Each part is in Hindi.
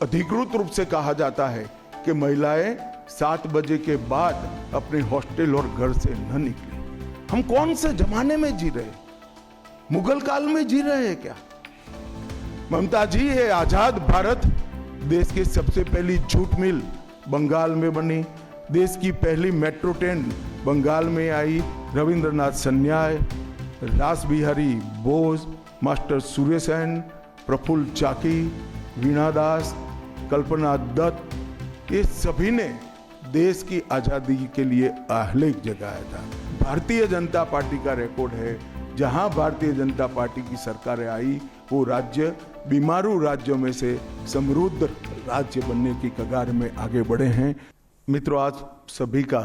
अधिकृत रूप से कहा जाता है कि महिलाएं 7 बजे के बाद अपने हॉस्टल और घर से न निकले। हम कौन से जमाने में जी रहे? मुगल काल में जी रहे हैं क्या? ममता जी, ये आजाद भारत देश की सबसे पहली जूट मिल बंगाल में बनी, देश की पहली मेट्रो ट्रेन बंगाल में आई। रविंद्रनाथ सन्याय, रास बिहारी बोस, मास्टर सुरेश सेन, प्रफुल्ल चाकी, वीणा दास, कल्पना दत्त, ये सभी ने देश की आजादी के लिए आह्लेख जगाया था। भारतीय जनता पार्टी का रिकॉर्ड है, जहां भारतीय जनता पार्टी की सरकारें आई वो राज्य बीमारू राज्यों में से समृद्ध राज्य बनने की कगार में आगे बढ़े हैं। मित्रों, आज सभी का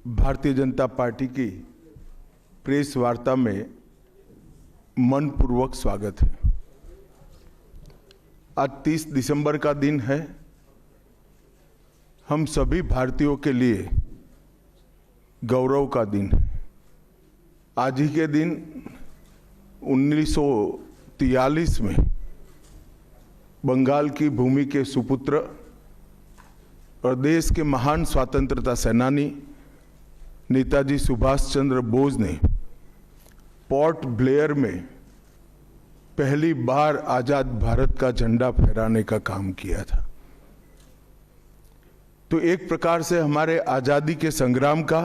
भारतीय जनता पार्टी की प्रेस वार्ता में मनपूर्वक स्वागत है। आज 30 दिसंबर का दिन है। हम सभी भारतीयों के लिए गौरव का दिन है। आज ही के दिन 1943 में बंगाल की भूमि के सुपुत्र और देश के महान स्वतंत्रता सेनानी नेताजी सुभाष चंद्र बोस ने पोर्ट ब्लेयर में पहली बार आजाद भारत का झंडा फहराने का काम किया था। तो एक प्रकार से हमारे आजादी के संग्राम का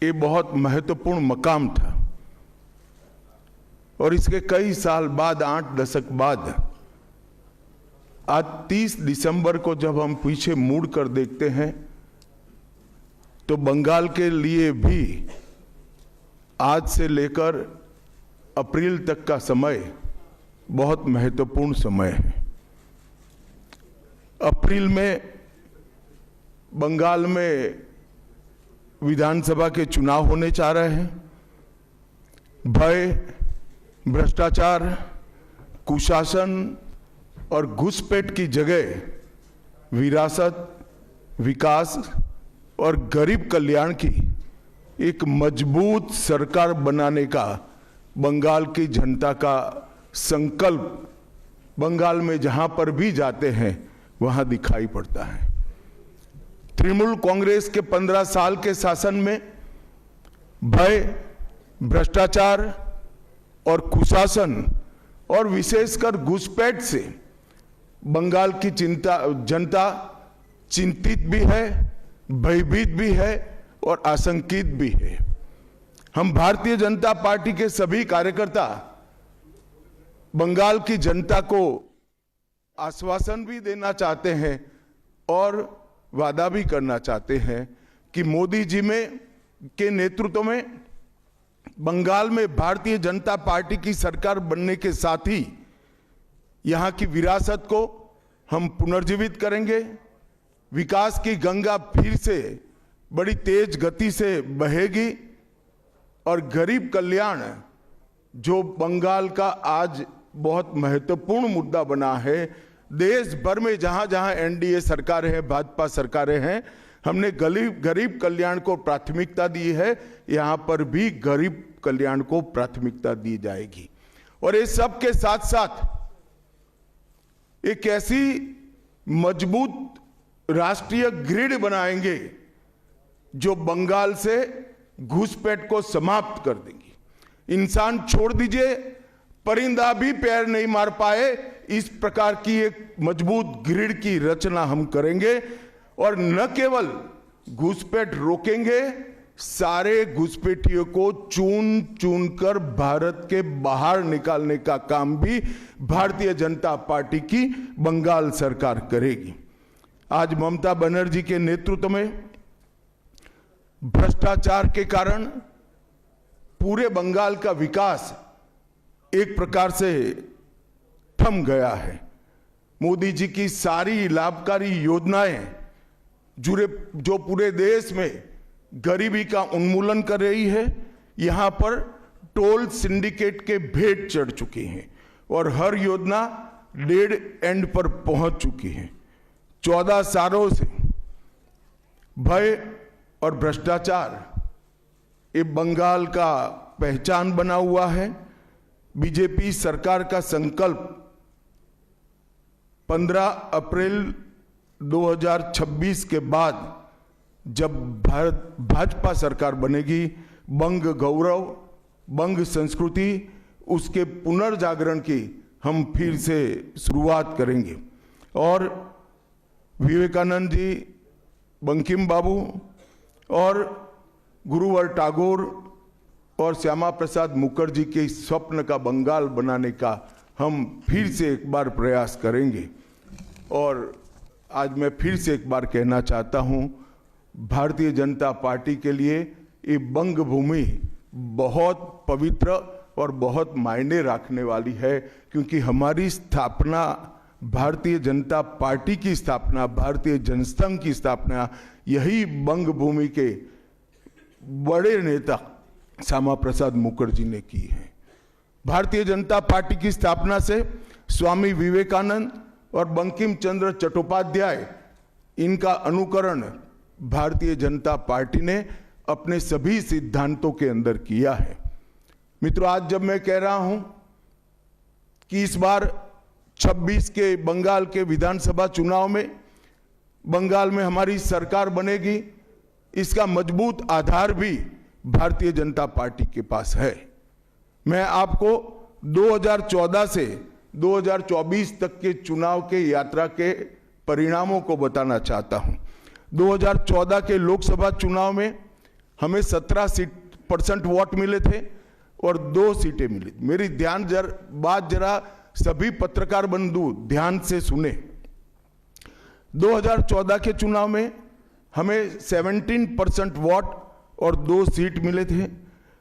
ये बहुत महत्वपूर्ण मकाम था। और इसके कई साल बाद, 8 दशक बाद, आज 30 दिसंबर को जब हम पीछे मुड़ कर देखते हैं तो बंगाल के लिए भी आज से लेकर अप्रैल तक का समय बहुत महत्वपूर्ण समय है। अप्रैल में बंगाल में विधानसभा के चुनाव होने जा रहे हैं। भय, भ्रष्टाचार, कुशासन और घुसपैठ की जगह विरासत, विकास और गरीब कल्याण की एक मजबूत सरकार बनाने का बंगाल की जनता का संकल्प बंगाल में जहां पर भी जाते हैं वहां दिखाई पड़ता है। तृणमूल कांग्रेस के 15 साल के शासन में भय, भ्रष्टाचार और कुशासन और विशेषकर घुसपैठ से बंगाल की जनता चिंतित भी है, भयभीत भी है और आशंकित भी है। हम भारतीय जनता पार्टी के सभी कार्यकर्ता बंगाल की जनता को आश्वासन भी देना चाहते हैं और वादा भी करना चाहते हैं कि मोदी जी के नेतृत्व में बंगाल में भारतीय जनता पार्टी की सरकार बनने के साथ ही यहां की विरासत को हम पुनर्जीवित करेंगे। विकास की गंगा फिर से बड़ी तेज गति से बहेगी और गरीब कल्याण, जो बंगाल का आज बहुत महत्वपूर्ण मुद्दा बना है, देश भर में जहां जहां एनडीए सरकारें हैं, भाजपा सरकारें हैं, हमने गरीब कल्याण को प्राथमिकता दी है। यहां पर भी गरीब कल्याण को प्राथमिकता दी जाएगी। और इस सब के साथ साथ एक ऐसी मजबूत राष्ट्रीय ग्रिड बनाएंगे जो बंगाल से घुसपैठ को समाप्त कर देंगी। इंसान छोड़ दीजिए, परिंदा भी पैर नहीं मार पाए, इस प्रकार की एक मजबूत ग्रिड की रचना हम करेंगे। और न केवल घुसपैठ रोकेंगे, सारे घुसपैठियों को चुन चुन कर भारत के बाहर निकालने का काम भी भारतीय जनता पार्टी की बंगाल सरकार करेगी। आज ममता बनर्जी के नेतृत्व में भ्रष्टाचार के कारण पूरे बंगाल का विकास एक प्रकार से थम गया है। मोदी जी की सारी लाभकारी योजनाएं जो पूरे देश में गरीबी का उन्मूलन कर रही है, यहां पर टोल सिंडिकेट के भेंट चढ़ चुकी हैं और हर योजना डेड एंड पर पहुंच चुकी है। 14 सालों से भय और भ्रष्टाचार ये बंगाल का पहचान बना हुआ है। बीजेपी सरकार का संकल्प 15 अप्रैल 2026 के बाद जब भाजपा सरकार बनेगी, बंग गौरव, बंग संस्कृति, उसके पुनर्जागरण की हम फिर से शुरुआत करेंगे। और विवेकानंद जी, बंकिम बाबू और गुरुवर टैगोर और श्यामा प्रसाद मुखर्जी के स्वप्न का बंगाल बनाने का हम फिर से एक बार प्रयास करेंगे। और आज मैं फिर से एक बार कहना चाहता हूं, भारतीय जनता पार्टी के लिए ये बंग भूमि बहुत पवित्र और बहुत मायने रखने वाली है, क्योंकि हमारी स्थापना, भारतीय जनता पार्टी की स्थापना, भारतीय जनसंघ की स्थापना यही बंग भूमि के बड़े नेता श्यामा प्रसाद मुखर्जी ने की है। भारतीय जनता पार्टी की स्थापना से स्वामी विवेकानंद और बंकिम चंद्र चट्टोपाध्याय, इनका अनुकरण भारतीय जनता पार्टी ने अपने सभी सिद्धांतों के अंदर किया है। मित्रों, आज जब मैं कह रहा हूं कि इस बार 26 के बंगाल के विधानसभा चुनाव में बंगाल में हमारी सरकार बनेगी, इसका मजबूत आधार भी भारतीय जनता पार्टी के पास है। मैं आपको 2014 से 2024 तक के चुनाव के यात्रा के परिणामों को बताना चाहता हूं। 2014 के लोकसभा चुनाव में हमें 17% वोट मिले थे और 2 सीटें मिली। मेरी बात जरा सभी पत्रकार बंधु ध्यान से सुने। 2014 के चुनाव में हमें 17% वोट और 2 सीट मिले थे।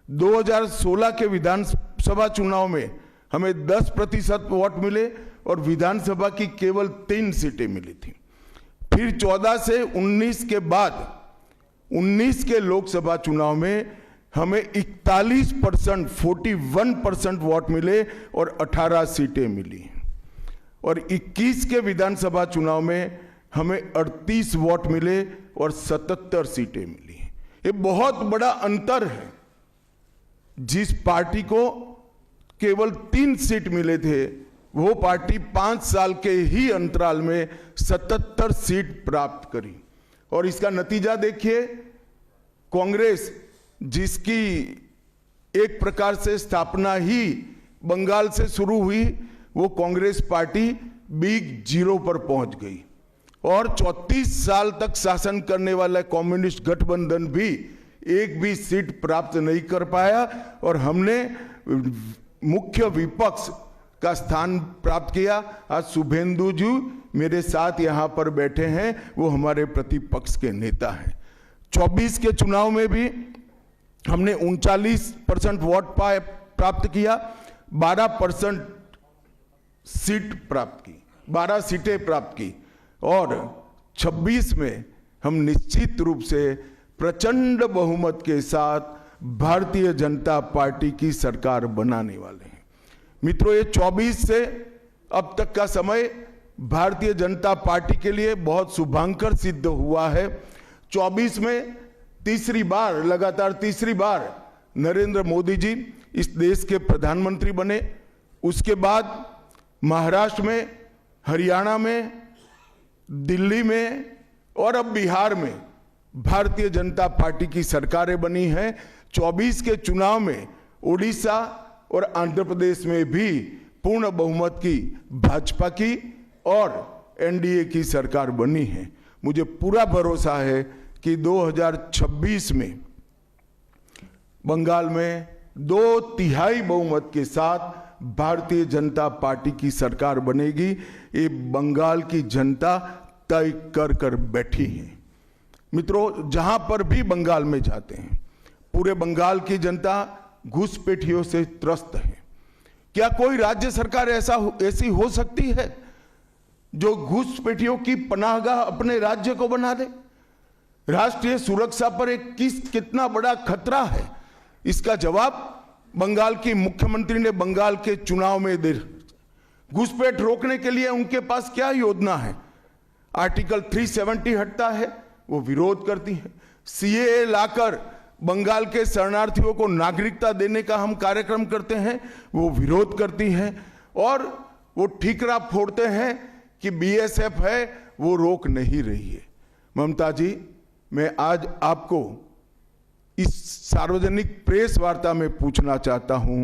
2016 के विधानसभा चुनाव में हमें 10% वोट मिले और विधानसभा की केवल 3 सीटें मिली थी। फिर 14 से 19 के बाद 19 के लोकसभा चुनाव में हमें 41% वोट मिले और 18 सीटें मिली। और 21 के विधानसभा चुनाव में हमें 38 वोट मिले और 77 सीटें मिली। ये बहुत बड़ा अंतर है। जिस पार्टी को केवल 3 सीट मिले थे, वो पार्टी 5 साल के ही अंतराल में 77 सीट प्राप्त करी। और इसका नतीजा देखिए, कांग्रेस, जिसकी एक प्रकार से स्थापना ही बंगाल से शुरू हुई, वो कांग्रेस पार्टी बिग जीरो पर पहुंच गई। और 34 साल तक शासन करने वाला कम्युनिस्ट गठबंधन भी एक भी सीट प्राप्त नहीं कर पाया और हमने मुख्य विपक्ष का स्थान प्राप्त किया। आज शुभेंदु जी मेरे साथ यहां पर बैठे हैं, वो हमारे प्रतिपक्ष के नेता हैं। 24 के चुनाव में भी हमने 39% वोट प्राप्त किया, 12% सीट प्राप्त की, 12 सीटें प्राप्त की। और 26 में हम निश्चित रूप से प्रचंड बहुमत के साथ भारतीय जनता पार्टी की सरकार बनाने वाले हैं। मित्रों, ये 24 से अब तक का समय भारतीय जनता पार्टी के लिए बहुत शुभंकर सिद्ध हुआ है। 24 में लगातार तीसरी बार नरेंद्र मोदी जी इस देश के प्रधानमंत्री बने। उसके बाद महाराष्ट्र में, हरियाणा में, दिल्ली में और अब बिहार में भारतीय जनता पार्टी की सरकारें बनी हैं। 24 के चुनाव में उड़ीसा और आंध्र प्रदेश में भी पूर्ण बहुमत की भाजपा की और एनडीए की सरकार बनी है। मुझे पूरा भरोसा है कि 2026 में बंगाल में 2/3 बहुमत के साथ भारतीय जनता पार्टी की सरकार बनेगी। ये बंगाल की जनता तय कर बैठी है। मित्रों, जहां पर भी बंगाल में जाते हैं, पूरे बंगाल की जनता घुसपैठियों से त्रस्त है। क्या कोई राज्य सरकार ऐसी हो सकती है जो घुसपैठियों की पनाहगाह अपने राज्य को बना दे? राष्ट्रीय सुरक्षा पर कितना बड़ा खतरा है, इसका जवाब बंगाल की मुख्यमंत्री ने बंगाल के चुनाव में दे। घुसपैठ रोकने के लिए उनके पास क्या योजना है? आर्टिकल 370 हटता है, वो विरोध करती है। सीएए लाकर बंगाल के शरणार्थियों को नागरिकता देने का हम कार्यक्रम करते हैं, वो विरोध करती हैं। और वो ठीकरा फोड़ते हैं कि बीएसएफ है वो रोक नहीं रही है। ममता जी, मैं आज आपको इस सार्वजनिक प्रेस वार्ता में पूछना चाहता हूं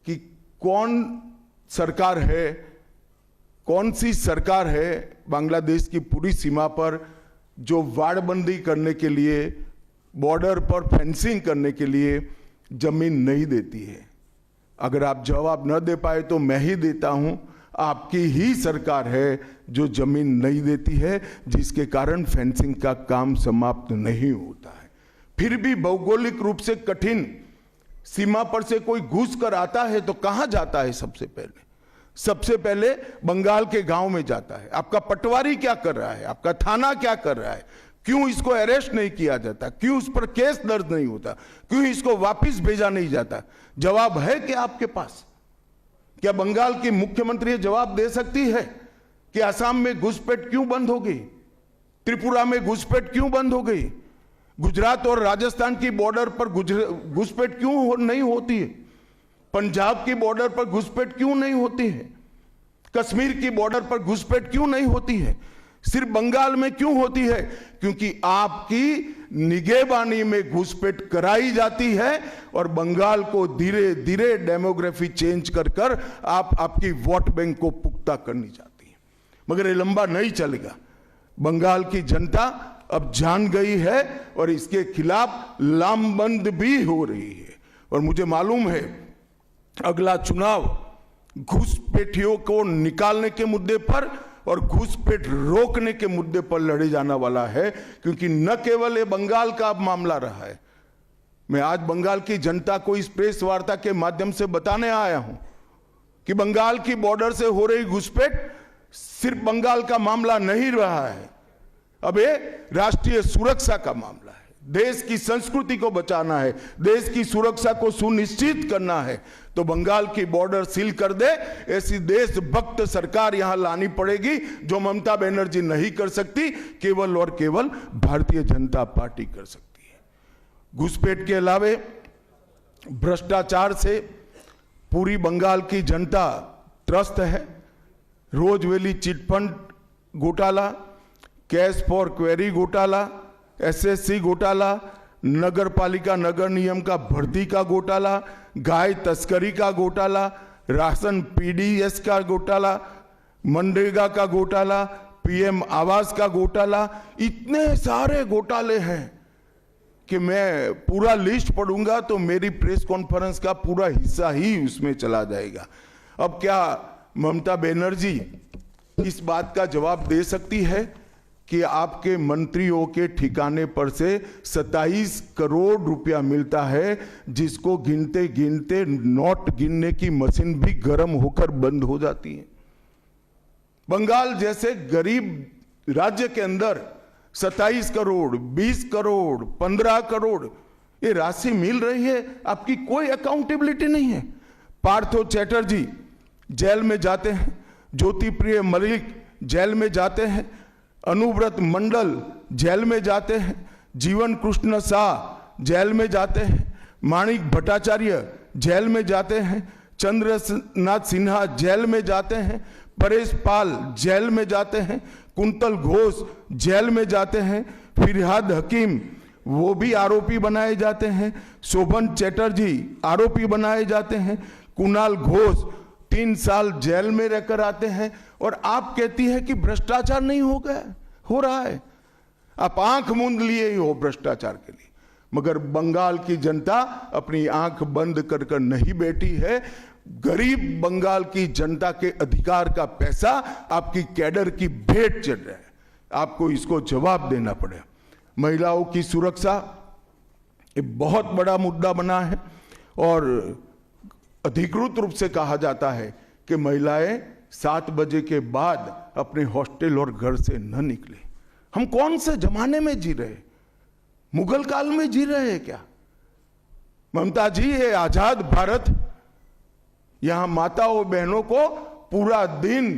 कि कौन सी सरकार है बांग्लादेश की पूरी सीमा पर जो वाड़बंदी करने के लिए, बॉर्डर पर फेंसिंग करने के लिए जमीन नहीं देती है। अगर आप जवाब न दे पाए तो मैं ही देता हूं, आपकी ही सरकार है जो जमीन नहीं देती है, जिसके कारण फेंसिंग का काम समाप्त नहीं होता है। फिर भी भौगोलिक रूप से कठिन सीमा पर से कोई घुस कर आता है तो कहां जाता है? सबसे पहले बंगाल के गांव में जाता है। आपका पटवारी क्या कर रहा है? आपका थाना क्या कर रहा है? क्यों इसको अरेस्ट नहीं किया जाता? क्यों उस पर केस दर्ज नहीं होता? क्यों इसको वापस भेजा नहीं जाता? जवाब है क्या आपके पास? क्या बंगाल की मुख्यमंत्री जवाब दे सकती है कि असम में घुसपैठ क्यों बंद हो गई? त्रिपुरा में घुसपैठ क्यों बंद हो गई? गुजरात और राजस्थान की बॉर्डर पर घुसपैठ क्यों नहीं होती है? पंजाब की बॉर्डर पर घुसपैठ क्यों नहीं होती है? कश्मीर की बॉर्डर पर घुसपैठ क्यों नहीं होती है? सिर्फ बंगाल में क्यों होती है? क्योंकि आपकी निगहबानी में घुसपैठ कराई जाती है और बंगाल को धीरे धीरे डेमोग्राफी चेंज कर आप आपकी वोट बैंक को पुख्ता करनी चाहती है। मगर ये लंबा नहीं चलेगा। बंगाल की जनता अब जान गई है और इसके खिलाफ लामबंद भी हो रही है। और मुझे मालूम है अगला चुनाव घुसपैठियों को निकालने के मुद्दे पर और घुसपैठ रोकने के मुद्दे पर लड़े जाने वाला है, क्योंकि न केवल ये बंगाल का अब मामला रहा है। मैं आज बंगाल की जनता को इस प्रेस वार्ता के माध्यम से बताने आया हूं कि बंगाल की बॉर्डर से हो रही घुसपैठ सिर्फ बंगाल का मामला नहीं रहा है, अब ये राष्ट्रीय सुरक्षा का मामला है। देश की संस्कृति को बचाना है, देश की सुरक्षा को सुनिश्चित करना है, तो बंगाल की बॉर्डर सील कर दे, ऐसी देशभक्त सरकार यहां लानी पड़ेगी जो ममता बनर्जी नहीं कर सकती, केवल और केवल भारतीय जनता पार्टी कर सकती है। घुसपैठ के अलावे भ्रष्टाचार से पूरी बंगाल की जनता त्रस्त है। रोजवेली चिटफंड घोटाला, कैश फॉर क्वेरी घोटाला, एसएससी घोटाला, नगर पालिका नगर नियम का भर्ती का घोटाला, गाय तस्करी का घोटाला, राशन पीडीएस का घोटाला, मनरेगा का घोटाला, पीएम आवास का घोटाला, इतने सारे घोटाले हैं कि मैं पूरा लिस्ट पढ़ूंगा तो मेरी प्रेस कॉन्फ्रेंस का पूरा हिस्सा ही उसमें चला जाएगा। अब क्या ममता बनर्जी इस बात का जवाब दे सकती है कि आपके मंत्रियों के ठिकाने पर से 27 करोड़ रुपया मिलता है, जिसको गिनते गिनते नोट गिनने की मशीन भी गर्म होकर बंद हो जाती है? बंगाल जैसे गरीब राज्य के अंदर 27 करोड़, 20 करोड़, 15 करोड़ ये राशि मिल रही है, आपकी कोई अकाउंटेबिलिटी नहीं है। पार्थो चैटर्जी जेल में जाते हैं, ज्योति प्रिय मलिक जेल में जाते हैं, अनुव्रत मंडल जेल में जाते हैं, जीवन कृष्ण शाह जेल में जाते हैं, माणिक भट्टाचार्य जेल में जाते हैं, चंद्रनाथ सिन्हा जेल में जाते हैं, परेश पाल जेल में जाते हैं, कुंतल घोष जेल में जाते हैं, फिरहाद हकीम वो भी आरोपी बनाए जाते हैं, शोभन चैटर्जी आरोपी बनाए जाते हैं, कुणाल घोष 3 साल जेल में रहकर आते हैं, और आप कहती है कि भ्रष्टाचार नहीं हो गया, हो रहा है। आप आंख मूंद लिए ही हो भ्रष्टाचार के लिए, मगर बंगाल की जनता अपनी आंख बंद कर कर नहीं बैठी है। गरीब बंगाल की जनता के अधिकार का पैसा आपकी कैडर की भेंट चढ़ रहा है, आपको इसको जवाब देना पड़ेगा। महिलाओं की सुरक्षा एक बहुत बड़ा मुद्दा बना है, और अधिकृत रूप से कहा जाता है कि महिलाएं 7 बजे के बाद अपने हॉस्टल और घर से न निकले। हम कौन से जमाने में जी रहे? मुगल काल में जी रहे हैं क्या? ममता जी, ये आजाद भारत, यहां माताओं बहनों को पूरा दिन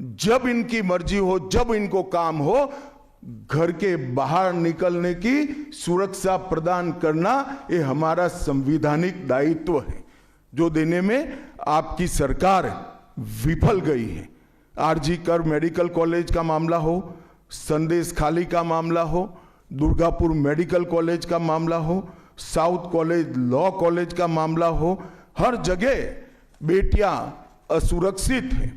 जब इनकी मर्जी हो, जब इनको काम हो, घर के बाहर निकलने की सुरक्षा प्रदान करना ये हमारा संवैधानिक दायित्व है, जो देने में आपकी सरकार विफल गई है। आरजी कर मेडिकल कॉलेज का मामला हो, संदेश खाली का मामला हो, दुर्गापुर मेडिकल कॉलेज का मामला हो, साउथ कॉलेज लॉ कॉलेज का मामला हो, हर जगह बेटियां असुरक्षित हैं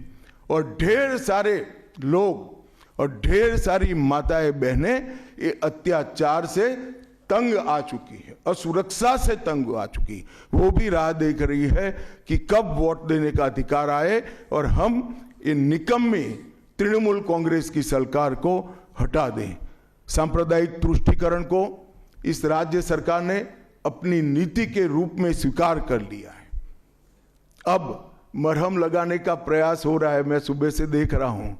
और ढेर सारे लोग और ढेर सारी माताएं बहनें ये अत्याचार से तंग आ चुकी है, असुरक्षा से तंग आ चुकी, वो भी राह देख रही है कि कब वोट देने का अधिकार आए और हम ये निकम्मी तृणमूल कांग्रेस की सरकार को हटा दें। सांप्रदायिक तुष्टीकरण को इस राज्य सरकार ने अपनी नीति के रूप में स्वीकार कर लिया है। अब मरहम लगाने का प्रयास हो रहा है, मैं सुबह से देख रहा हूं,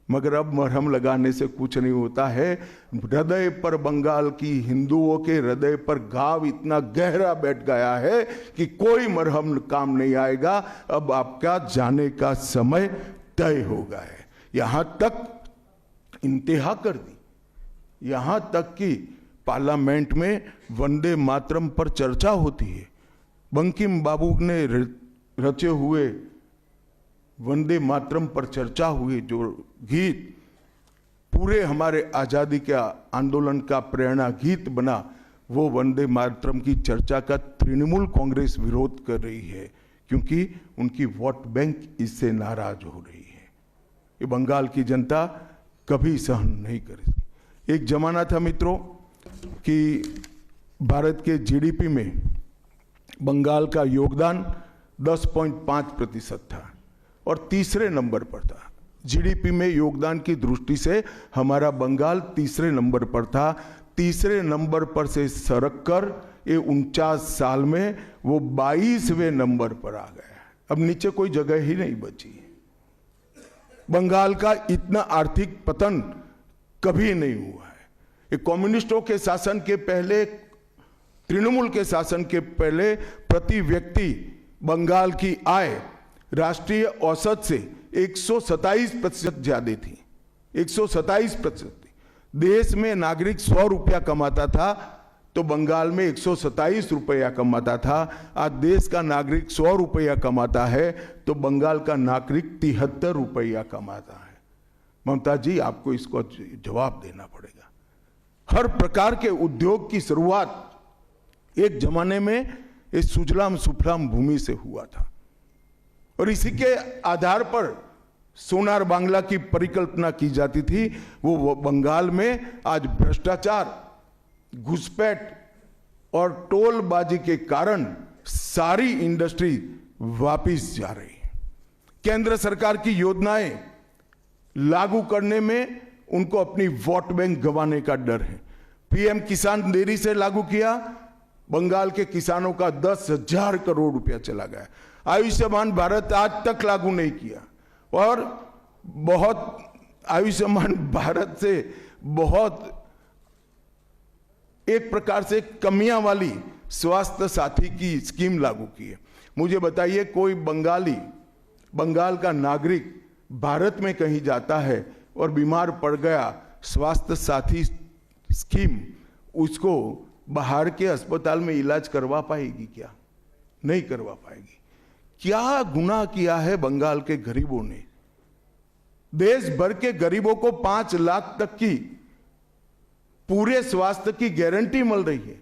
मगर अब मरहम लगाने से कुछ नहीं होता है। हृदय पर, बंगाल की हिंदुओं के हृदय पर घाव इतना गहरा बैठ गया है कि कोई मरहम काम नहीं आएगा। अब आपका जाने का समय तय हो गया है। यहां तक इंतहा कर दी, यहां तक कि पार्लियामेंट में वंदे मातरम पर चर्चा होती है। बंकिम बाबू ने रचे हुए वंदे मातरम पर चर्चा हुई, जो गीत पूरे हमारे आजादी के आंदोलन का प्रेरणा गीत बना, वो वंदे मातरम की चर्चा का तृणमूल कांग्रेस विरोध कर रही है, क्योंकि उनकी वोट बैंक इससे नाराज हो रही है। ये बंगाल की जनता कभी सहन नहीं करेगी। एक जमाना था मित्रों कि भारत के जीडीपी में बंगाल का योगदान 10.5% था और तीसरे नंबर पर था। जीडीपी में योगदान की दृष्टि से हमारा बंगाल तीसरे नंबर पर था। तीसरे नंबर पर से सरक कर ये 49 साल में वो 22वें नंबर पर आ गया। अब नीचे कोई जगह ही नहीं बची। बंगाल का इतना आर्थिक पतन कभी नहीं हुआ है। ये कम्युनिस्टों के शासन के पहले, तृणमूल के शासन के पहले प्रति व्यक्ति बंगाल की आय राष्ट्रीय औसत से 127% ज्यादा थी। 127% थी। देश में नागरिक 100 रुपया कमाता था तो बंगाल में 127 रुपया कमाता था। आज देश का नागरिक 100 रुपया कमाता है तो बंगाल का नागरिक 73 रुपया कमाता है। ममता जी, आपको इसको जवाब देना पड़ेगा। हर प्रकार के उद्योग की शुरुआत एक जमाने में इस सुजलाम सुफलाम भूमि से हुआ था और इसी के आधार पर सोनार बांग्ला की परिकल्पना की जाती थी। वो बंगाल में आज भ्रष्टाचार, घुसपैठ और टोलबाजी के कारण सारी इंडस्ट्री वापिस जा रही है। केंद्र सरकार की योजनाएं लागू करने में उनको अपनी वोट बैंक गंवाने का डर है। पीएम किसान देरी से लागू किया, बंगाल के किसानों का 10,000 करोड़ रुपया चला गया। आयुष्मान भारत आज तक लागू नहीं किया और बहुत आयुष्मान भारत से बहुत एक प्रकार से कमियां वाली स्वास्थ्य साथी की स्कीम लागू की है। मुझे बताइए, कोई बंगाल का नागरिक भारत में कहीं जाता है और बीमार पड़ गया, स्वास्थ्य साथी स्कीम उसको बाहर के अस्पताल में इलाज करवा पाएगी क्या? नहीं करवा पाएगी। क्या गुनाह किया है बंगाल के गरीबों ने? देश भर के गरीबों को 5 लाख तक की पूरे स्वास्थ्य की गारंटी मिल रही है।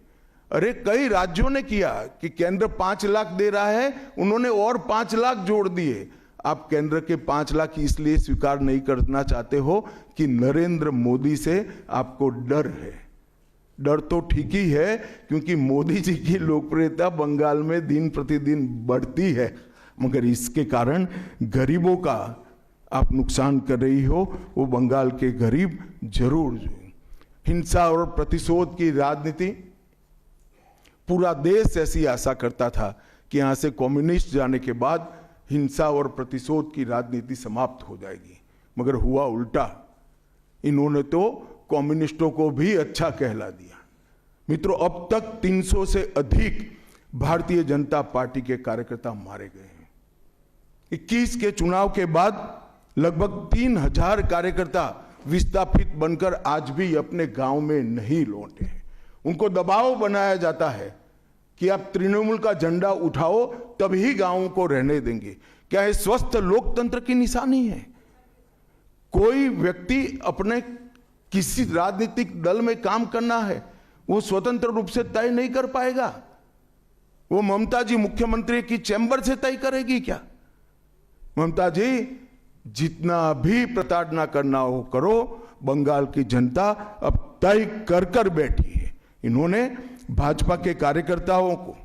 अरे कई राज्यों ने किया कि केंद्र 5 लाख दे रहा है, उन्होंने और 5 लाख जोड़ दिए। आप केंद्र के 5 लाख इसलिए स्वीकार नहीं करना चाहते हो कि नरेंद्र मोदी से आपको डर है। डर तो ठीक ही है, क्योंकि मोदी जी की लोकप्रियता बंगाल में दिन प्रतिदिन बढ़ती है, मगर इसके कारण गरीबों का आप नुकसान कर रही हो। वो बंगाल के गरीब जरूर। हिंसा और प्रतिशोध की राजनीति, पूरा देश ऐसी आशा करता था कि यहां से कम्युनिस्ट जाने के बाद हिंसा और प्रतिशोध की राजनीति समाप्त हो जाएगी, मगर हुआ उल्टा। इन्होंने तो कम्युनिस्टों को भी अच्छा कहला दिया। मित्रों, अब तक 300 से अधिक भारतीय जनता पार्टी के कार्यकर्ता मारे गए हैं। 21 के चुनाव के बाद लगभग 3000 कार्यकर्ता विस्थापित बनकर आज भी अपने गांव में नहीं लौटे हैं। उनको दबाव बनाया जाता है कि आप तृणमूल का झंडा उठाओ तभी गांवों को रहने देंगे। क्या ये स्वस्थ लोकतंत्र की निशानी है? कोई व्यक्ति अपने किसी राजनीतिक दल में काम करना है, वो स्वतंत्र रूप से तय नहीं कर पाएगा। वो ममता जी मुख्यमंत्री की चैम्बर से तय करेगी क्या? ममता जी, जितना भी प्रताड़ना करना हो करो, बंगाल की जनता अब तय कर कर बैठी है। इन्होंने भाजपा के कार्यकर्ताओं को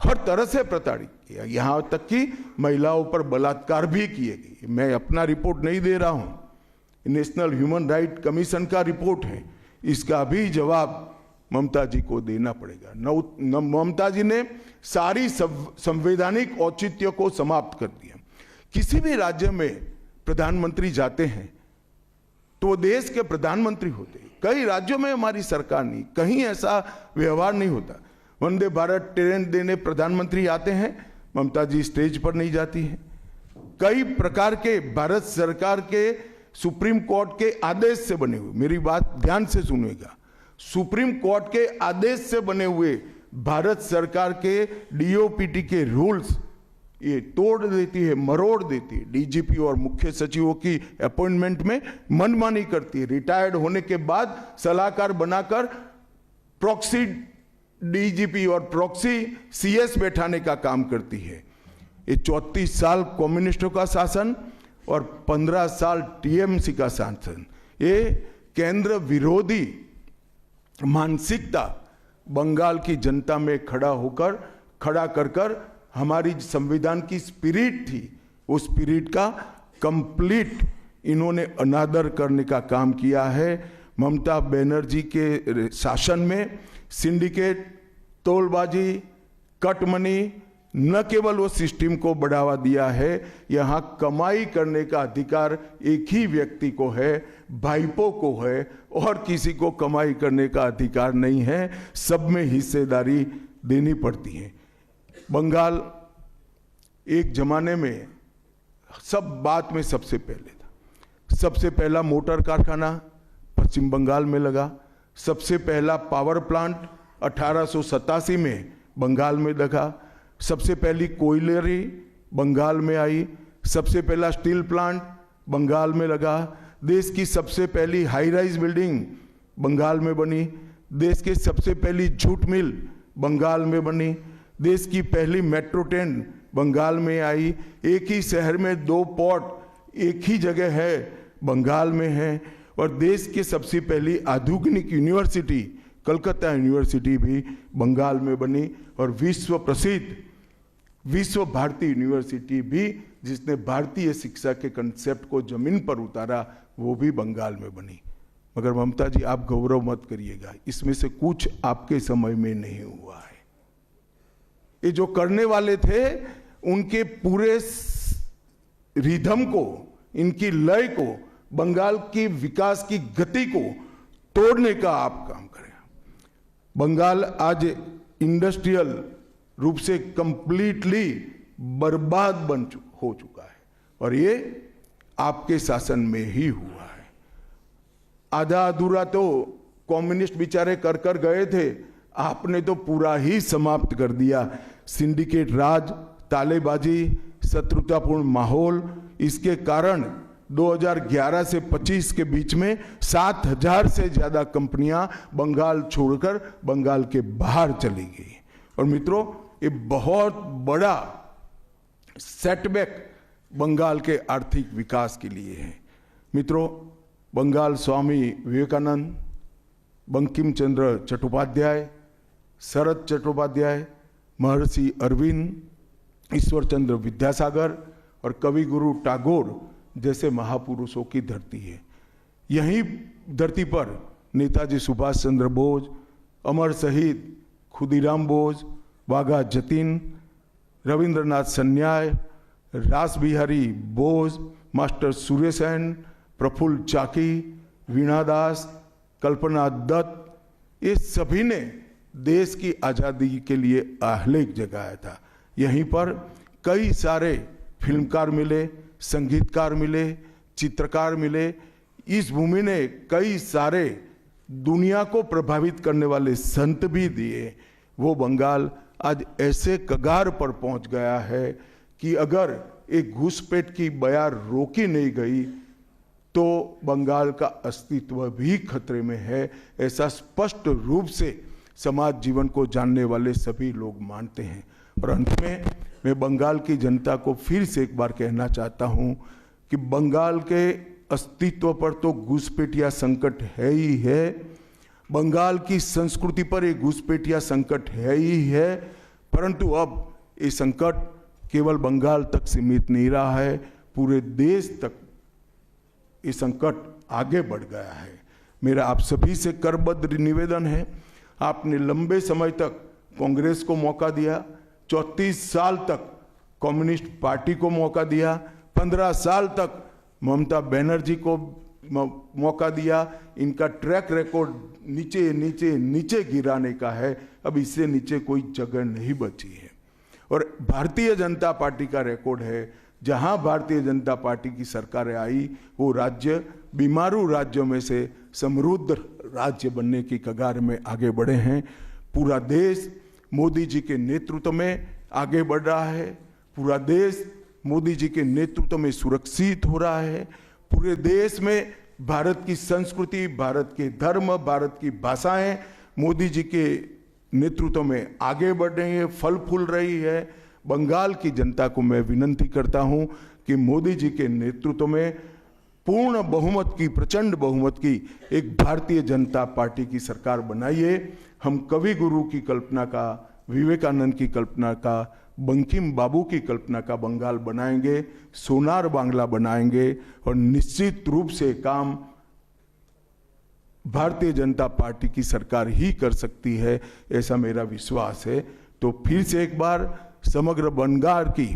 हर तरह से प्रताड़ित किया, यहां तक कि महिलाओं पर बलात्कार भी किए गए। मैं अपना रिपोर्ट नहीं दे रहा हूं, नेशनल ह्यूमन राइट कमीशन का रिपोर्ट है, इसका भी जवाब ममता जी को देना पड़ेगा। ममता जी ने सारी संवैधानिक औचित्य को समाप्त कर दिया। किसी भी राज्य में प्रधानमंत्री जाते हैं तो वो देश के प्रधानमंत्री होते हैं। कई राज्यों में हमारी सरकार नहीं, कहीं ऐसा व्यवहार नहीं होता। वंदे भारत ट्रेन देने प्रधानमंत्री आते हैं, ममता जी स्टेज पर नहीं जाती हैं। कई प्रकार के भारत सरकार के सुप्रीम कोर्ट के आदेश से बने हुए, मेरी बात ध्यान से सुनिएगा, सुप्रीम कोर्ट के आदेश से बने हुए भारत सरकार के डीओपीटी के रूल्स ये तोड़ देती है, मरोड़ देती है। डीजीपी और मुख्य सचिवों की अपॉइंटमेंट में मनमानी करती है। रिटायर्ड होने के बाद सलाहकार बनाकर प्रॉक्सी डीजीपी और प्रॉक्सी सीएस बैठाने का काम करती है। ये 34 साल कम्युनिस्टों का शासन और 15 साल टीएमसी का शासन, ये केंद्र विरोधी मानसिकता बंगाल की जनता में खड़ा कर कर हमारी संविधान की स्पिरिट थी, उस स्पिरिट का कंप्लीट इन्होंने अनादर करने का काम किया है। ममता बनर्जी के शासन में सिंडिकेट, तोलबाजी, कटमनी, न केवल वो सिस्टम को बढ़ावा दिया है, यहाँ कमाई करने का अधिकार एक ही व्यक्ति को है, भाइपों को है, और किसी को कमाई करने का अधिकार नहीं है। सब में हिस्सेदारी देनी पड़ती है। बंगाल एक जमाने में सब बात में सबसे पहले था। सबसे पहला मोटर कारखाना पश्चिम बंगाल में लगा। सबसे पहला पावर प्लांट 1887 में बंगाल में लगा। सबसे पहली कोयलरी बंगाल में आई। सबसे पहला स्टील प्लांट बंगाल में लगा। देश की सबसे पहली हाई राइज बिल्डिंग बंगाल में बनी। देश की सबसे पहली जूट मिल बंगाल में बनी। देश की पहली मेट्रो ट्रेन बंगाल में आई। एक ही शहर में 2 पोर्ट एक ही जगह है, बंगाल में है। और देश की सबसे पहली आधुनिक यूनिवर्सिटी कलकत्ता यूनिवर्सिटी भी बंगाल में बनी। और विश्व प्रसिद्ध विश्व भारती यूनिवर्सिटी भी, जिसने भारतीय शिक्षा के कंसेप्ट को जमीन पर उतारा, वो भी बंगाल में बनी। मगर ममता जी, आप गौरव मत करिएगा, इसमें से कुछ आपके समय में नहीं हुआ है। ये जो करने वाले थे, उनके पूरे रिदम को, इनकी लय को, बंगाल की विकास की गति को तोड़ने का आप काम करें। बंगाल आज इंडस्ट्रियल रूप से कंप्लीटली बर्बाद हो चुका है, और ये आपके शासन में ही हुआ है। आधा अधूरा तो कम्युनिस्ट बेचारे कर गए थे, आपने तो पूरा ही समाप्त कर दिया। सिंडिकेट राज, तालेबाजी, शत्रुतापूर्ण माहौल, इसके कारण 2011 से 25 के बीच में 7000 से ज्यादा कंपनियां बंगाल छोड़कर बंगाल के बाहर चली गई। और मित्रों, ये बहुत बड़ा सेटबैक बंगाल के आर्थिक विकास के लिए है। मित्रों, बंगाल स्वामी विवेकानंद, बंकिम चंद्र चट्टोपाध्याय, शरद चट्टोपाध्याय, महर्षि अरविंद, ईश्वर चंद्र विद्यासागर और कवि गुरु टैगोर जैसे महापुरुषों की धरती है। यही धरती पर नेताजी सुभाष चंद्र बोस, अमर शहीद खुदीराम बोस, वाघा जतीन, रविंद्रनाथ सन्याय, रास बिहारी बोस, मास्टर सुरेश सेन, प्रफुल्ल चाकी, वीणा दास, कल्पना दत्त, ये सभी ने देश की आज़ादी के लिए आह्लेख जगाया था। यहीं पर कई सारे फिल्मकार मिले, संगीतकार मिले, चित्रकार मिले। इस भूमि ने कई सारे दुनिया को प्रभावित करने वाले संत भी दिए। वो बंगाल आज ऐसे कगार पर पहुंच गया है कि अगर एक घुसपैठ की बयार रोकी नहीं गई तो बंगाल का अस्तित्व भी खतरे में है, ऐसा स्पष्ट रूप से समाज जीवन को जानने वाले सभी लोग मानते हैं। और अंत में मैं बंगाल की जनता को फिर से एक बार कहना चाहता हूं कि बंगाल के अस्तित्व पर तो घुसपैठिया संकट है ही है, बंगाल की संस्कृति पर एक घुसपैठिया संकट है ही है, परंतु अब ये संकट केवल बंगाल तक सीमित नहीं रहा है, पूरे देश तक ये संकट आगे बढ़ गया है। मेरा आप सभी से करबद्ध निवेदन है, आपने लंबे समय तक कांग्रेस को मौका दिया, 34 साल तक कम्युनिस्ट पार्टी को मौका दिया, 15 साल तक ममता बनर्जी को मौका दिया, इनका ट्रैक रिकॉर्ड नीचे नीचे नीचे गिराने का है, अब इससे नीचे कोई जगह नहीं बची है। और भारतीय जनता पार्टी का रिकॉर्ड है, जहां भारतीय जनता पार्टी की सरकारें आई वो राज्य बीमारू राज्यों में से समृद्ध राज्य बनने की कगार में आगे बढ़े हैं। पूरा देश मोदी जी के नेतृत्व में आगे बढ़ रहा है, पूरा देश मोदी जी के नेतृत्व में सुरक्षित हो रहा है, पूरे देश में भारत की संस्कृति, भारत के धर्म, भारत की भाषाएं मोदी जी के नेतृत्व में आगे बढ़ रही है, फल फूल रही है। बंगाल की जनता को मैं विनंती करता हूं कि मोदी जी के नेतृत्व में पूर्ण बहुमत की, प्रचंड बहुमत की एक भारतीय जनता पार्टी की सरकार बनाइए। हम कवि गुरु की कल्पना का, विवेकानंद की कल्पना का, बंकिम बाबू की कल्पना का बंगाल बनाएंगे, सोनार बांग्ला बनाएंगे और निश्चित रूप से काम भारतीय जनता पार्टी की सरकार ही कर सकती है, ऐसा मेरा विश्वास है। तो फिर से एक बार समग्र बंगाल की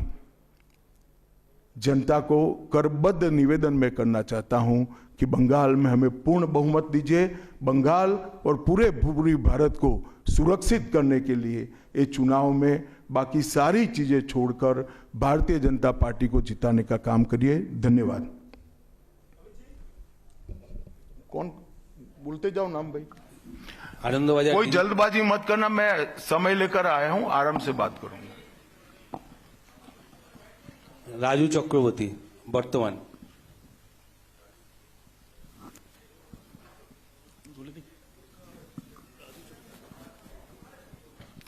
जनता को करबद्ध निवेदन में करना चाहता हूं कि बंगाल में हमें पूर्ण बहुमत दीजिए। बंगाल और पूरी भारत को सुरक्षित करने के लिए ये चुनाव में बाकी सारी चीजें छोड़कर भारतीय जनता पार्टी को जिताने का काम करिए। धन्यवाद। कौन बोलते जाओ नाम भाई? आनंदबाजार कोई जल्दबाजी मत करना, मैं समय लेकर आया हूं, आराम से बात करूंगा। राजू चक्रवर्ती वर्तमान।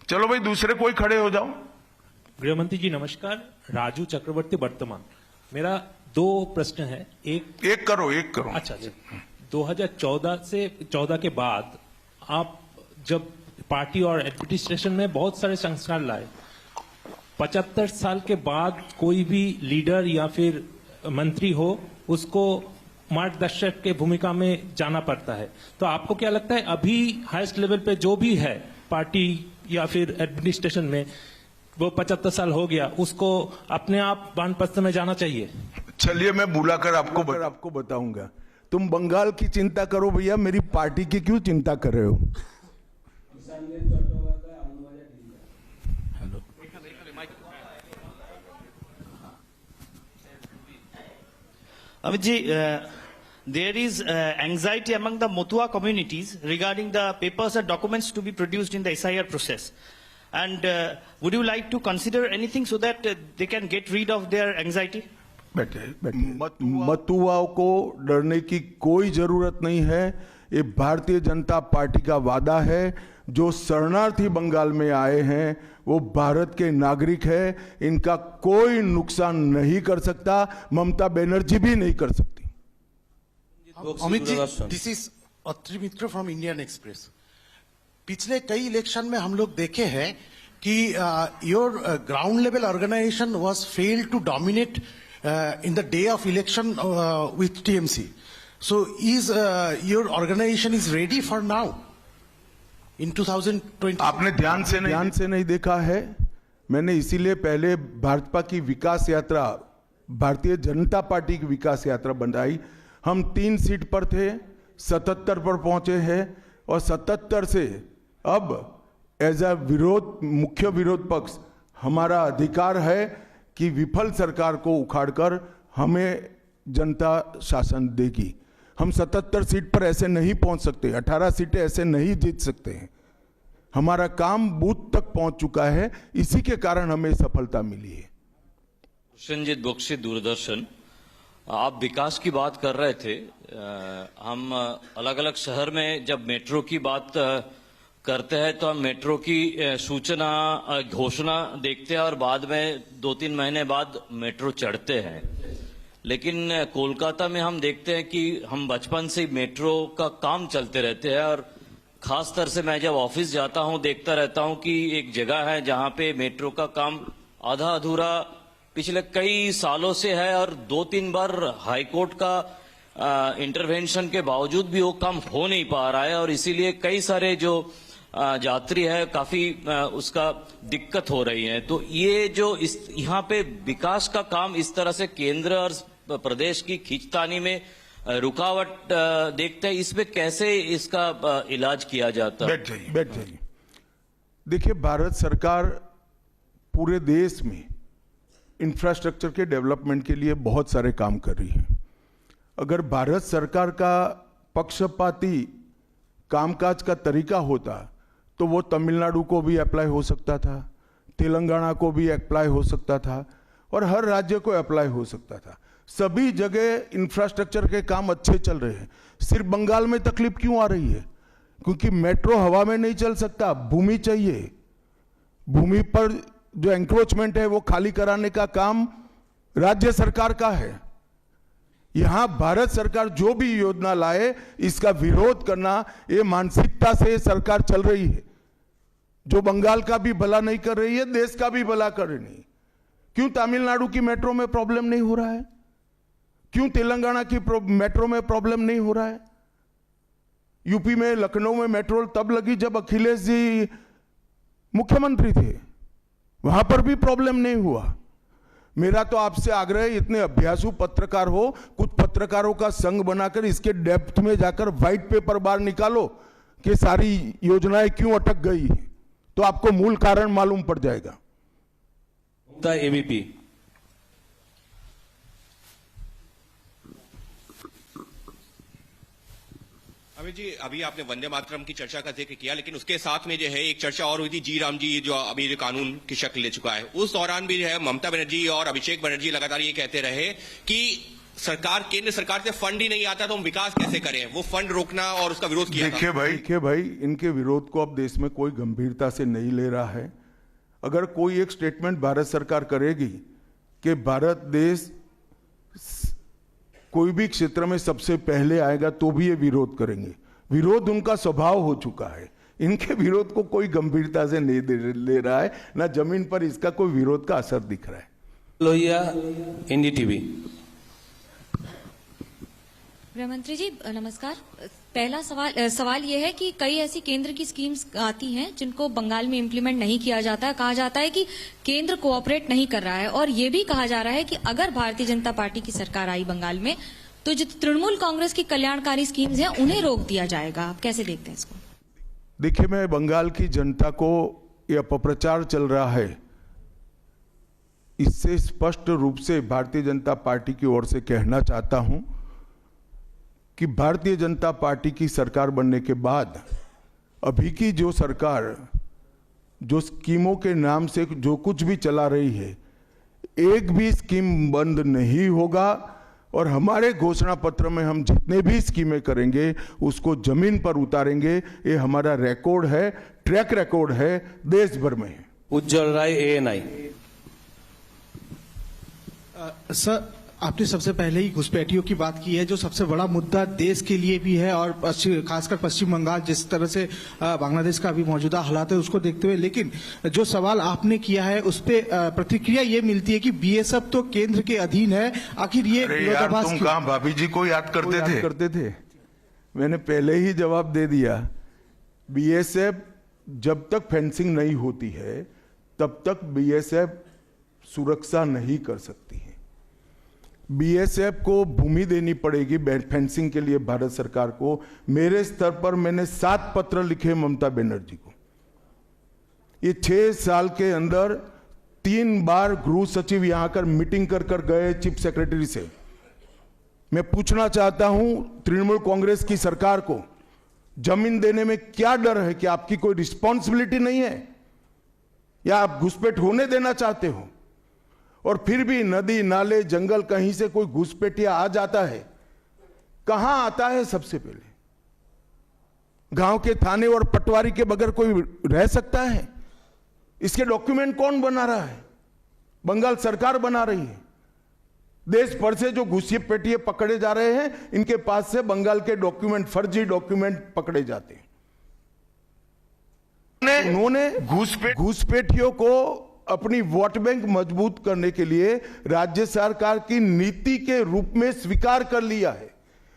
चलो भाई दूसरे कोई खड़े हो जाओ। गृहमंत्री जी नमस्कार, राजू चक्रवर्ती वर्तमान। मेरा 2 प्रश्न है। एक करो। अच्छा 2014 के बाद आप जब पार्टी और एडमिनिस्ट्रेशन में बहुत सारे संस्कार लाए, 75 साल के बाद कोई भी लीडर या फिर मंत्री हो उसको मार्गदर्शक के भूमिका में जाना पड़ता है, तो आपको क्या लगता है अभी हाईएस्ट लेवल पे जो भी है पार्टी या फिर एडमिनिस्ट्रेशन में, वो 75 साल हो गया, उसको अपने आप वानप्रस्थ में जाना चाहिए? चलिए मैं बुलाकर आपको बताऊंगा। तुम बंगाल की चिंता करो भैया, मेरी पार्टी की क्यों चिंता कर रहे हो? Amit ji, there is anxiety among the Motua communities regarding the papers and documents to be produced in the SIR process. And would you like to consider anything so that they can get rid of their anxiety? मतुआओं को डरने की कोई जरूरत नहीं है। ये भारतीय जनता पार्टी का वादा है। जो शरणार्थी बंगाल में आए हैं वो भारत के नागरिक है, इनका कोई नुकसान नहीं कर सकता, ममता बनर्जी भी नहीं कर सकती। Amit ji, this is Atri Mitra from Indian Express. पिछले कई इलेक्शन में हम लोग देखे हैं कि your ground level organisation was failed to dominate in the day of election with TMC. So is your organization is ready for now in 2020? आपने ध्यान से नहीं देखा है। मैंने इसीलिए पहले भाजपा की विकास यात्रा, भारतीय जनता पार्टी की विकास यात्रा बनाई। हम 3 सीट पर थे, 77 पर पहुंचे हैं और 77 से अब एज अ मुख्य विरोध पक्ष हमारा अधिकार है कि विफल सरकार को उखाड़कर हमें जनता शासन देगी। हम 77 सीट पर ऐसे नहीं पहुंच सकते, 18 सीटें ऐसे नहीं जीत सकते हैं। हमारा काम बूथ तक पहुंच चुका है, इसी के कारण हमें सफलता मिली है। प्रसेनजीत बख्शी, दूरदर्शन। आप विकास की बात कर रहे थे। हम अलग अलग शहर में जब मेट्रो की बात करते हैं तो हम मेट्रो की सूचना घोषणा देखते हैं और बाद में 2-3 महीने बाद मेट्रो चढ़ते हैं। लेकिन कोलकाता में हम देखते हैं कि हम बचपन से मेट्रो का काम चलते रहते हैं और खास तौर से मैं जब ऑफिस जाता हूं देखता रहता हूं कि एक जगह है जहां पे मेट्रो का काम आधा अधूरा पिछले कई सालों से है और 2-3 बार हाईकोर्ट का इंटरवेंशन के बावजूद भी वो काम हो नहीं पा रहा है और इसीलिए कई सारे जो यात्री है काफी उसका दिक्कत हो रही है। तो ये जो इस यहाँ पे विकास का काम इस तरह से केंद्र और प्रदेश की खींचतानी में रुकावट देखते हैं, इसमें कैसे इसका इलाज किया जाता है? बैठ जाइए। देखिए, भारत सरकार पूरे देश में इंफ्रास्ट्रक्चर के डेवलपमेंट के लिए बहुत सारे काम कर रही है। अगर भारत सरकार का पक्षपाती कामकाज का तरीका होता तो वो तमिलनाडु को भी अप्लाई हो सकता था, तेलंगाना को भी अप्लाई हो सकता था और हर राज्य को अप्लाई हो सकता था। सभी जगह इंफ्रास्ट्रक्चर के काम अच्छे चल रहे हैं। सिर्फ बंगाल में तकलीफ क्यों आ रही है? क्योंकि मेट्रो हवा में नहीं चल सकता, भूमि चाहिए। भूमि पर जो एंक्रोचमेंट है वो खाली कराने का काम राज्य सरकार का है। यहां भारत सरकार जो भी योजना लाए इसका विरोध करना, ये मानसिकता से सरकार चल रही है जो बंगाल का भी भला नहीं कर रही है, देश का भी भला कर रही है। क्यों तमिलनाडु की मेट्रो में प्रॉब्लम नहीं हो रहा है? क्यों तेलंगाना की मेट्रो में प्रॉब्लम नहीं हो रहा है? यूपी में लखनऊ में मेट्रो तब लगी जब अखिलेश जी मुख्यमंत्री थे, वहां पर भी प्रॉब्लम नहीं हुआ। मेरा तो आपसे आग्रह है, इतने अभ्यासु पत्रकार हो, कुछ पत्रकारों का संघ बनाकर इसके डेप्थ में जाकर व्हाइट पेपर बाहर निकालो कि सारी योजनाएं क्यों अटक गई, तो आपको मूल कारण मालूम पड़ जाएगा। एबीपी। अमित जी, अभी आपने वंदे मातरम की चर्चा का जिक्र किया, लेकिन उसके साथ में जो है एक चर्चा और हुई थी जी राम जी, जो अभी जो कानून की शक्ल ले चुका है। उस दौरान भी जो है ममता बनर्जी और अभिषेक बनर्जी लगातार ये कहते रहे कि सरकार, केंद्र सरकार से फंड ही नहीं आता तो हम विकास कैसे करें, वो फंड रोकना और उसका विरोध किया। देखिए भाई, इनके विरोध को अब देश में कोई गंभीरता से नहीं ले रहा है। अगर कोई एक स्टेटमेंट भारत सरकार करेगी कि भारत देश कोई भी क्षेत्र में सबसे पहले आएगा तो भी ये विरोध करेंगे। विरोध उनका स्वभाव हो चुका है। इनके विरोध को कोई गंभीरता से नहीं ले रहा है, ना जमीन पर इसका कोई विरोध का असर दिख रहा है। लोहिया, एनडीटीवी। गृहमंत्री जी नमस्कार। पहला सवाल यह है कि कई ऐसी केंद्र की स्कीम्स आती हैं जिनको बंगाल में इम्प्लीमेंट नहीं किया जाता है। कहा जाता है कि केंद्र कोऑपरेट नहीं कर रहा है और ये भी कहा जा रहा है कि अगर भारतीय जनता पार्टी की सरकार आई बंगाल में तो जो तृणमूल कांग्रेस की कल्याणकारी स्कीम्स हैं उन्हें रोक दिया जाएगा। आप कैसे देखते हैं इसको? देखिए, मैं बंगाल की जनता को यह अपप्रचार चल रहा है, इससे स्पष्ट रूप से भारतीय जनता पार्टी की ओर से कहना चाहता हूं कि भारतीय जनता पार्टी की सरकार बनने के बाद अभी की जो सरकार जो स्कीमों के नाम से जो कुछ भी चला रही है, एक भी स्कीम बंद नहीं होगा और हमारे घोषणा पत्र में हम जितने भी स्कीमें करेंगे उसको जमीन पर उतारेंगे। ये हमारा रिकॉर्ड है, ट्रैक रिकॉर्ड है, देश भर में। उज्जवल राय, एएनआई। सर, आपने सबसे पहले ही घुसपैठियों की बात की है, जो सबसे बड़ा मुद्दा देश के लिए भी है और खासकर पश्चिम बंगाल जिस तरह से बांग्लादेश का अभी मौजूदा हालात है उसको देखते हुए। लेकिन जो सवाल आपने किया है उस पे प्रतिक्रिया ये मिलती है कि बीएसएफ तो केंद्र के अधीन है, आखिर ये विरोधाभास तुम कहां भाभी जी को याद करते थे? मैंने पहले ही जवाब दे दिया। बीएसएफ जब तक फेंसिंग नहीं होती है तब तक बीएसएफ सुरक्षा नहीं कर सकती है। बीएसएफ को भूमि देनी पड़ेगी फेंसिंग के लिए भारत सरकार को। मेरे स्तर पर मैंने 7 पत्र लिखे ममता बनर्जी को। ये 6 साल के अंदर 3 बार गृह सचिव यहां आकर मीटिंग कर गए चीफ सेक्रेटरी से। मैं पूछना चाहता हूं तृणमूल कांग्रेस की सरकार को, जमीन देने में क्या डर है? कि आपकी कोई रिस्पॉन्सिबिलिटी नहीं है या आप घुसपैठ होने देना चाहते हो? और फिर भी नदी नाले जंगल कहीं से कोई घुसपैठिया आ जाता है, कहां आता है? सबसे पहले गांव के थाने और पटवारी के बगैर कोई रह सकता है? इसके डॉक्यूमेंट कौन बना रहा है? बंगाल सरकार बना रही है। देश भर से जो घुसपैठिए पकड़े जा रहे हैं, इनके पास से बंगाल के डॉक्यूमेंट, फर्जी डॉक्यूमेंट पकड़े जाते हैं। उन्होंने घुसपैठियों को अपनी वोट बैंक मजबूत करने के लिए राज्य सरकार की नीति के रूप में स्वीकार कर लिया है।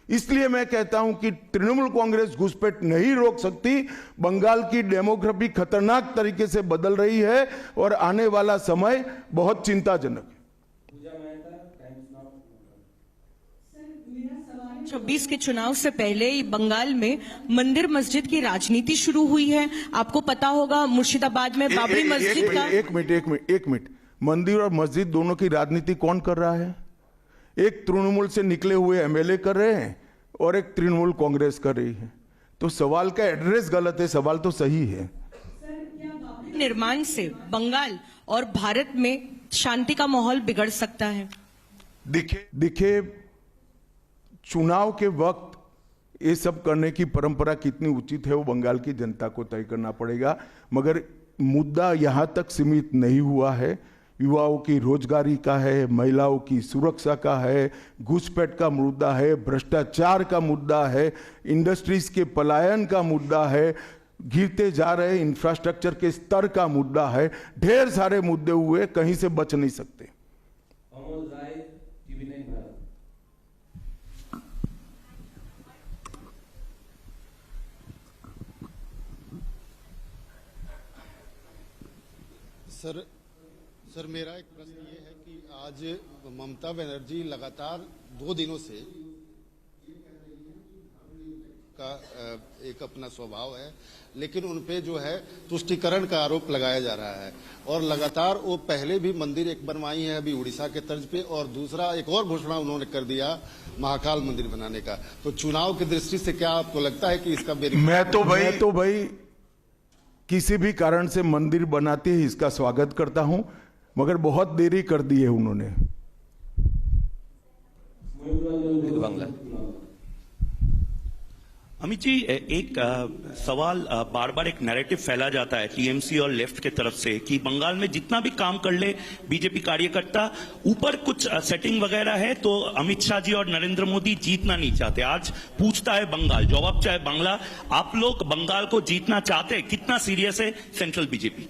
इसलिए मैं कहता हूं कि तृणमूल कांग्रेस घुसपैठ नहीं रोक सकती। बंगाल की डेमोग्राफी खतरनाक तरीके से बदल रही है और आने वाला समय बहुत चिंताजनक है। 26 के चुनाव से पहले बंगाल में मंदिर मस्जिद की राजनीति शुरू हुई है। आपको पता होगा मुर्शिदाबाद में बाबरी मस्जिद का। एक मिनट, मंदिर और मस्जिद दोनों की राजनीति कौन कर रहा है? एक तृणमूल से निकले हुए एमएलए कर रहे हैं और एक तृणमूल कांग्रेस कर रही है। तो सवाल का एड्रेस गलत है, सवाल तो सही है। निर्माण से बंगाल और भारत में शांति का माहौल बिगड़ सकता है। देखिए, चुनाव के वक्त ये सब करने की परंपरा कितनी उचित है वो बंगाल की जनता को तय करना पड़ेगा, मगर मुद्दा यहां तक सीमित नहीं हुआ है। युवाओं की रोजगारी का है, महिलाओं की सुरक्षा का है, घुसपैठ का मुद्दा है, भ्रष्टाचार का मुद्दा है, इंडस्ट्रीज के पलायन का मुद्दा है, गिरते जा रहे इंफ्रास्ट्रक्चर के स्तर का मुद्दा है। ढेर सारे मुद्दे हुए, कहीं से बच नहीं सकते। सर मेरा एक प्रश्न ये है कि आज ममता बनर्जी लगातार 2 दिनों से का एक अपना स्वभाव है, लेकिन उनपे जो है तुष्टीकरण का आरोप लगाया जा रहा है और लगातार वो पहले भी मंदिर एक बनवाई है अभी उड़ीसा के तर्ज पे, और दूसरा एक और घोषणा उन्होंने कर दिया महाकाल मंदिर बनाने का। तो चुनाव की दृष्टि से क्या आपको लगता है कि इसका मैं तो भाई किसी भी कारण से मंदिर बनाते ही इसका स्वागत करता हूं, मगर बहुत देरी कर दी है उन्होंने। अमित जी, एक सवाल बार बार एक नैरेटिव फैला जाता है टीएमसी और लेफ्ट के तरफ से कि बंगाल में जितना भी काम कर ले बीजेपी कार्यकर्ता, ऊपर कुछ सेटिंग वगैरह है तो अमित शाह जी और नरेंद्र मोदी जीतना नहीं चाहते। आज पूछता है बंगाल, जवाब चाहे बांग्ला, आप लोग बंगाल को जीतना चाहते हैं? कितना सीरियस है सेंट्रल बीजेपी?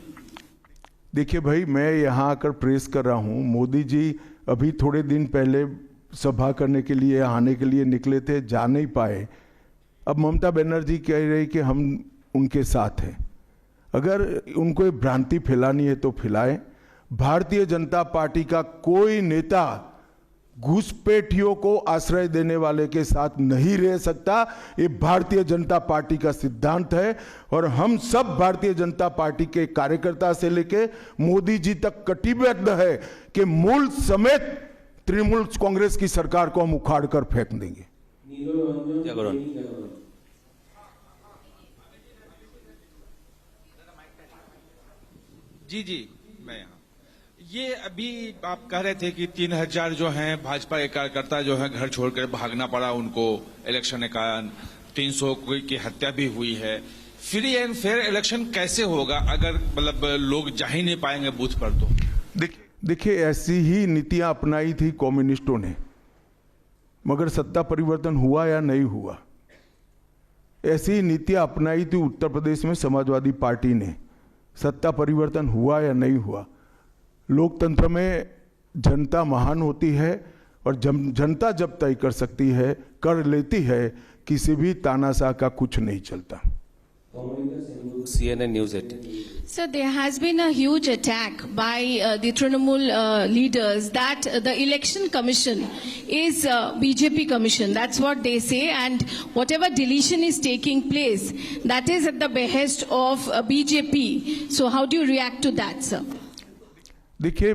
देखिए भाई, मैं यहां आकर प्रेस कर रहा हूं। मोदी जी अभी थोड़े दिन पहले सभा करने के लिए आने के लिए निकले थे, जा नहीं पाए। अब ममता बनर्जी कह रही कि हम उनके साथ हैं। अगर उनको ये भ्रांति फैलानी है तो फैलाएं। भारतीय जनता पार्टी का कोई नेता घुसपैठियों को आश्रय देने वाले के साथ नहीं रह सकता। ये भारतीय जनता पार्टी का सिद्धांत है और हम सब भारतीय जनता पार्टी के कार्यकर्ता से लेके मोदी जी तक कटिबद्ध है कि मूल समेत तृणमूल कांग्रेस की सरकार को हम उखाड़ कर फेंक देंगे। जी, मैं यहाँ ये अभी आप कह रहे थे कि 3000 जो हैं भाजपा के कार्यकर्ता जो हैं घर छोड़कर भागना पड़ा उनको इलेक्शन के कारण। 300 की हत्या भी हुई है। फ्री एंड फेयर इलेक्शन कैसे होगा अगर मतलब लोग जा ही नहीं पाएंगे बूथ पर? तो देखिए, ऐसी ही नीतियां अपनाई थी कम्युनिस्टों ने, मगर सत्ता परिवर्तन हुआ या नहीं हुआ। ऐसी ही नीतियां अपनाई थी उत्तर प्रदेश में समाजवादी पार्टी ने, सत्ता परिवर्तन हुआ या नहीं हुआ। लोकतंत्र में जनता महान होती है और जनता जब तय कर सकती है, कर लेती है, किसी भी तानाशाह का कुछ नहीं चलता। CNN News 18. So there has been a huge attack by the Trinamool leaders that the election commission is BJP commission. That's what they say, and whatever deletion is taking place, that is at the behest of BJP. So how do you react to that, sir? देखिए,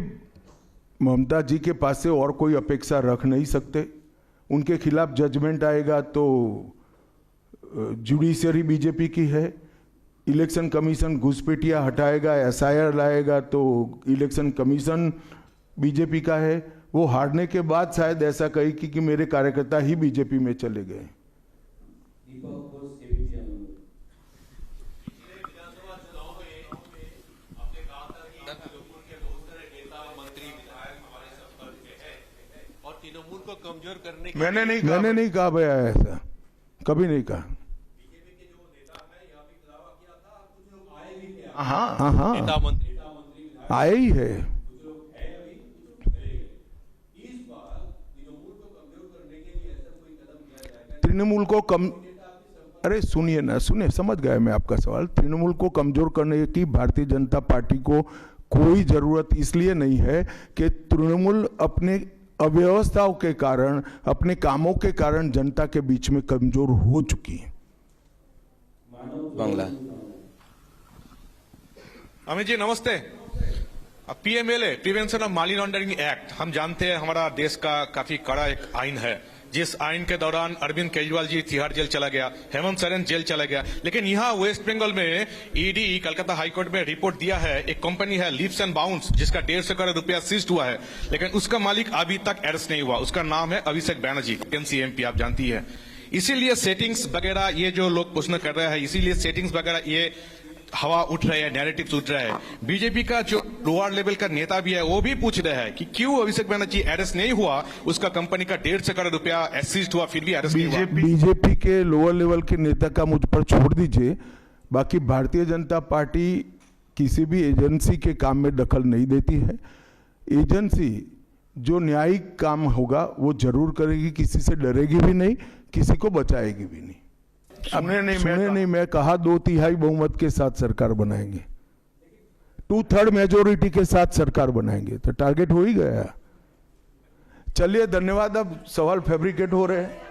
ममता जी के पास से और कोई अपेक्षा रख नहीं सकते। उनके खिलाफ जजमेंट आएगा तो जुडिशरी बीजेपी की है, इलेक्शन कमीशन घुसपैठिया हटाएगा, SIR लाएगा तो इलेक्शन कमीशन बीजेपी का है, वो हारने के बाद शायद ऐसा कही कि मेरे कार्यकर्ता ही बीजेपी में चले गए। तृणमूल को कमजोर करने मैंने नहीं कहा भैया, ऐसा कभी नहीं कहा। हाँ नेता मंत्री आए ही है। तृणमूल को कम, अरे सुनिए ना, सुनिए, समझ गया मैं आपका सवाल। तृणमूल को कमजोर करने की भारतीय जनता पार्टी को कोई जरूरत इसलिए नहीं है कि तृणमूल अपने अव्यवस्थाओं के कारण, अपने कामों के कारण जनता के बीच में कमजोर हो चुकी है। बांग्ला। अमित जी नमस्ते। PMLA, prevention of money laundering act, हम जानते हैं हमारा देश का काफी कड़ा एक आइन है, जिस आइन के दौरान अरविंद केजरीवाल जी तिहाड़ जेल चला गया, हेमंत सोरेन जेल चला गया। लेकिन यहाँ वेस्ट बंगाल में ईडी कलकत्ता हाईकोर्ट में रिपोर्ट दिया है, एक कंपनी है लीप्स एंड बाउंड्स जिसका 150 करोड़ रुपया सीज्ड हुआ है, लेकिन उसका मालिक अभी तक अरेस्ट नहीं हुआ। उसका नाम है अभिषेक बैनर्जी, टीएमसी एमपी, आप जानती है। इसीलिए सेटिंग्स वगैरह ये जो लोग प्रश्न कर रहे हैं, इसीलिए सेटिंग्स वगैरह ये हवा उठ रहे हैं, नैरेटिव्स उठ रहे हैं। बीजेपी का जो लोअर लेवल का नेता भी है वो भी पूछ रहे हैं कि क्यों अभिषेक बैनर्जी अरेस्ट नहीं हुआ, उसका कंपनी का 150 करोड़ रुपया सीज्ड हुआ फिर भी अरेस्ट नहीं हुआ। बीजेपी के लोअर लेवल के नेता का मुझ पर छोड़ दीजिए, बाकी भारतीय जनता पार्टी किसी भी एजेंसी के काम में दखल नहीं देती है। एजेंसी जो न्यायिक काम होगा वो जरूर करेगी, किसी से डरेगी भी नहीं, किसी को बचाएगी भी नहीं। सुने नहीं, मैं कहा 2/3 बहुमत के साथ सरकार बनाएंगे, 2/3 मेजोरिटी के साथ सरकार बनाएंगे, तो टारगेट हो ही गया। चलिए धन्यवाद। अब सवाल फैब्रिकेट हो रहे हैं।